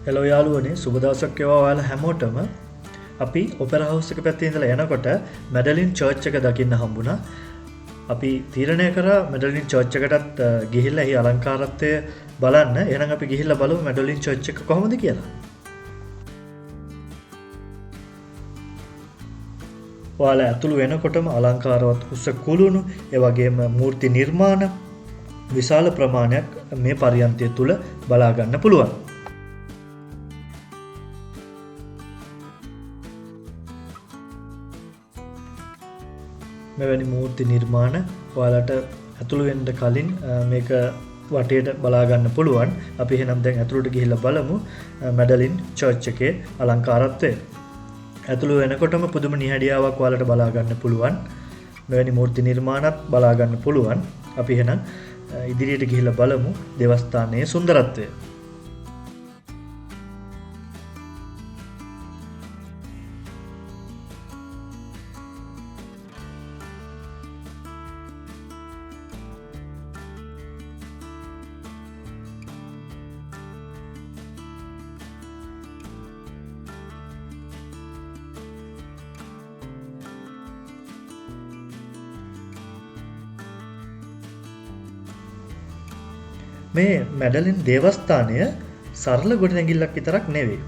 Hello යාළුවනේ සුබ දවසක් වේවා ඔයාලා හැමෝටම. අපි ඔපෙරා හවුස් එක පැත්තේ ඉඳලා යනකොට මැඩලින් චර්ච් එක දකින්න හම්බුණා. අපි තීරණය කරා මැඩලින් චර්ච් එකටත් ගිහිල්ලා එහි අලංකාරත්වය බලන්න. එහෙනම් අපි ගිහිල්ලා බලමු මැඩලින් චර්ච් එක කොහොමද කියලා. ඔයාලා ඇතුළු වෙනකොටම අලංකාරවත් උස කුළුණු ඒ වගේම මූර්ති නිර්මාණ විශාල ප්‍රමාණයක් මේ පරියන්තය තුල බලා ගන්න පුළුවන්. මෙවැනි මූර්ති නිර්මාණ ඔයාලට ඇතුළු වෙන්න කලින් මේක වටේට බලා ගන්න පුළුවන්. අපි එහෙනම් දැන් ඇතුළට ගිහිල්ලා බලමු මැඩලින් චර්ච් එකේ අලංකාරත්වය. ඇතුළු වෙනකොටම පුදුම නිහඬියාවක් ඔයාලට බලා ගන්න පුළුවන්. මෙවැනි මූර්ති නිර්මාණත් බලා ගන්න පුළුවන්. අපි එහෙනම් ඉදිරියට ගිහිල්ලා බලමු දේවස්ථානයේ සුන්දරත්වය. මේ මැඩලින් දේවස්ථානය සරල ගොඩනැගිල්ලක් විතරක් නෙවෙයි.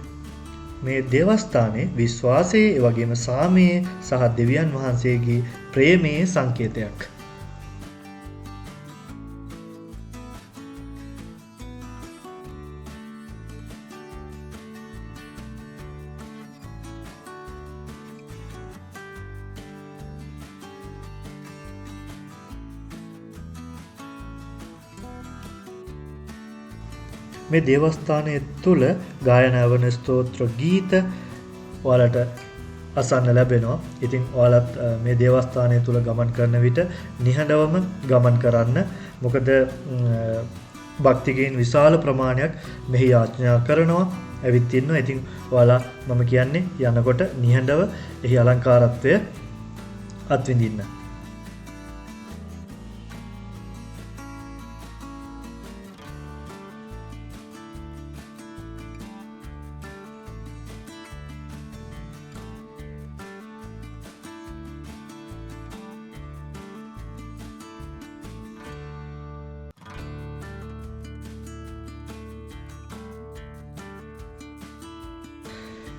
මේ දේවස්ථානයේ විශ්වාසයේ වගේම සාමයේ සහ දෙවියන් වහන්සේගේ ප්‍රේමයේ සංකේතයක්. මේ දේවස්ථානය තුළ ගායනා වන ස්තෝත්‍ර ගීත ඔයාලට අසන්න ලැබෙනවා. ඉතින් ඔයාලත් මේ දේවස්ථානය තුළ ගමන් කරන විට නිහඬවම ගමන් කරන්න. මොකද භක්තිකයන් විශාල ප්‍රමාණයක් මෙහි යාඥා කරනවා, ඇවිත් ඉන්නවා. ඉතින් ඔයාලා මම කියන්නේ යනකොට නිහඬව එහි අලංකාරත්වය අත්විඳින්න.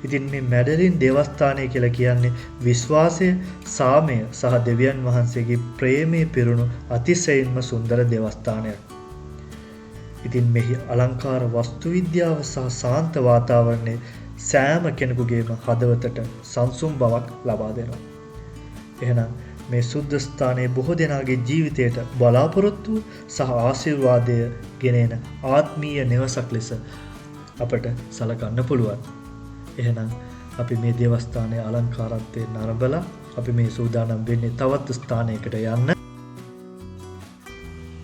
ඉතින් මේ මැඩලින් දේවස්ථානය කියලා කියන්නේ විශ්වාසය, සාමය සහ දෙවියන් වහන්සේගේ ප්‍රේමයේ පිරුණු අතිශයින්ම සුන්දර දේවස්ථානයක්. ඉතින් මෙහි අලංකාර වස්තු විද්‍යාව සහ ශාන්ත වාතාවරණය සෑම කෙනෙකුගේම හදවතට සංසුම් බවක් ලබා දෙනවා. එහෙනම් මේ සුද්ධ ස්ථානයේ බොහෝ දෙනාගේ ජීවිතයට බලාපොරොත්තු සහ ආශිර්වාදය ගෙනෙන ආත්මීය නිවසක් ලෙස අපට සලකන්න පුළුවන්. එහෙනම් අපි මේ දේවස්ථානයේ අලංකාරත්වයෙන් නරඹලා අපි මේ සූදානම් වෙන්නේ තවත් ස්ථානයකට යන්න.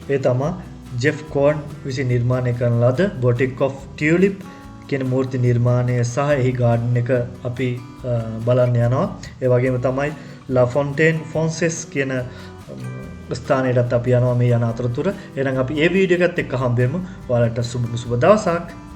ඒ තමයි ජෙෆ් කෝන් විසින් නිර්මාණය කරන ලද බොටික් ඔෆ් ටියුලිප් කියන මූර්ති නිර්මාණය සහ එහි ගාඩන් එක අපි බලන්න යනවා. ඒ වගේම තමයි ලා ෆොන්ටේන් ෆොන්සෙස් කියන ස්ථානයටත් අපි යනවා මේ යන අතරතුර. එහෙනම් අපි මේ වීඩියෝ එකත් එක්ක හම්බෙමු. ඔයාලට සුබ දවසක්.